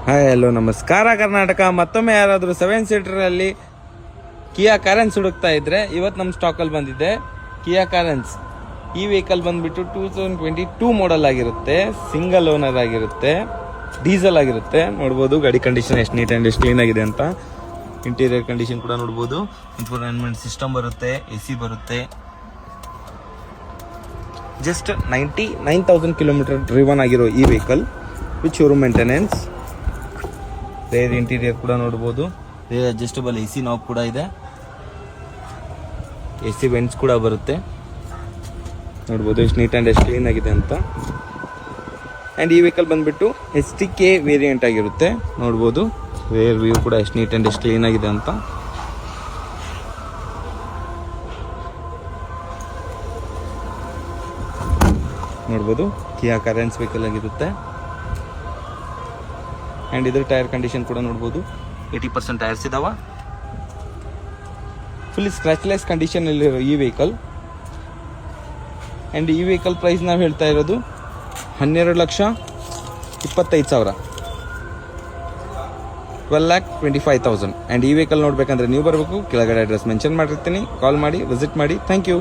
Hi hello ನಮಸ್ಕಾರ ಕರ್ನಾಟಕ. ಮತ್ತೊಮ್ಮೆ ಯಾರಾದರೂ 7 ಸೀಟರಲ್ಲಿ ಕಿಯಾ ಕಾರೆನ್ಸ್ ಹುಡುಕ್ತಾ ಇದ್ರೆ ಇವತ್ತು ನಮ್ಮ ಸ್ಟಾಕಲ್ಲಿ ಬಂದಿದೆ ಕಿಯಾ ಕಾರೆನ್ಸ್. ಈ ವೆಹಿಕಲ್ ಬಂದ್ಬಿಟ್ಟು 2022 ಮಾಡಲ್ ಆಗಿರುತ್ತೆ, ಸಿಂಗಲ್ ಓನರ್ ಆಗಿರುತ್ತೆ, ಡೀಸೆಲ್ ಆಗಿರುತ್ತೆ. ನೋಡ್ಬೋದು ಗಾಡಿ ಕಂಡೀಷನ್ ಎಷ್ಟು ನೀಟ್ ಆ್ಯಂಡ್ ಎಷ್ಟು ಕ್ಲೀನ್ ಆಗಿದೆ ಅಂತ. ಇಂಟೀರಿಯರ್ ಕಂಡೀಷನ್ ಕೂಡ ನೋಡ್ಬೋದು. ಇನ್ಫೋಟೈನ್ಮೆಂಟ್ ಸಿಸ್ಟಮ್ ಬರುತ್ತೆ, AC ಬರುತ್ತೆ. ಜಸ್ಟ್ 99,000 ಕಿಲೋಮೀಟರ್ ಡ್ರಿವನ್ ಆಗಿರೋ ಈ vehicle with showroom maintenance. Rear interior ಕೂಡ ನೋಡ್ಬೋದು. ರೇರ್ ಅಡ್ಜಸ್ಟಬಲ್ AC ನಾಬ್ ಕೂಡ ಇದೆ. AC ವೆಂಟ್ಸ್ ಕೂಡ ಬರುತ್ತೆ. ನೋಡ್ಬೋದು ಎಷ್ಟು ನೀಟ್ ಆ್ಯಂಡ್ ಎಷ್ಟು ಕ್ಲೀನ್ ಆಗಿದೆ ಅಂತ. ಆ್ಯಂಡ್ ಈ ವೆಹಿಕಲ್ ಬಂದ್ಬಿಟ್ಟು STK ವೇರಿಯಂಟ್ ಆಗಿರುತ್ತೆ. ನೋಡ್ಬೋದು ರೇರ್ ವ್ಯೂ ಕೂಡ ಎಷ್ಟು ನೀಟ್ ಆ್ಯಂಡ್ ಎಷ್ಟು ಕ್ಲೀನ್ ಆಗಿದೆ ಅಂತ. ನೋಡ್ಬೋದು ಕಿಯಾ ಕಾರೆನ್ಸ್ ವೆಹಿಕಲ್ ಆಗಿರುತ್ತೆ. ಆ್ಯಂಡ್ ಇದ್ರ ಟೈರ್ ಕಂಡೀಷನ್ ಕೂಡ ನೋಡ್ಬೋದು. 80% ಟೈರ್ಸ್ ಇದಾವ. ಫುಲ್ಲಿ ಸ್ಕ್ರಾಚ್ಲೆಸ್ ಕಂಡೀಷನಲ್ಲಿರೋ ಈ ವೆಹಿಕಲ್. ಆ್ಯಂಡ್ ಈ ವೆಹಿಕಲ್ ಪ್ರೈಸ್ ನಾವು ಹೇಳ್ತಾ ಇರೋದು 12,25,000, 12,25,000. ಆ್ಯಂಡ್ ಈ ವೆಹಿಕಲ್ ನೋಡ್ಬೇಕಂದ್ರೆ ನೀವು ಬರಬೇಕು. ಕೆಳಗಡೆ ಅಡ್ರೆಸ್ ಮೆನ್ಷನ್ ಮಾಡಿರ್ತೀನಿ, ಕಾಲ್ ಮಾಡಿ ವಿಸಿಟ್ ಮಾಡಿ. Thank you.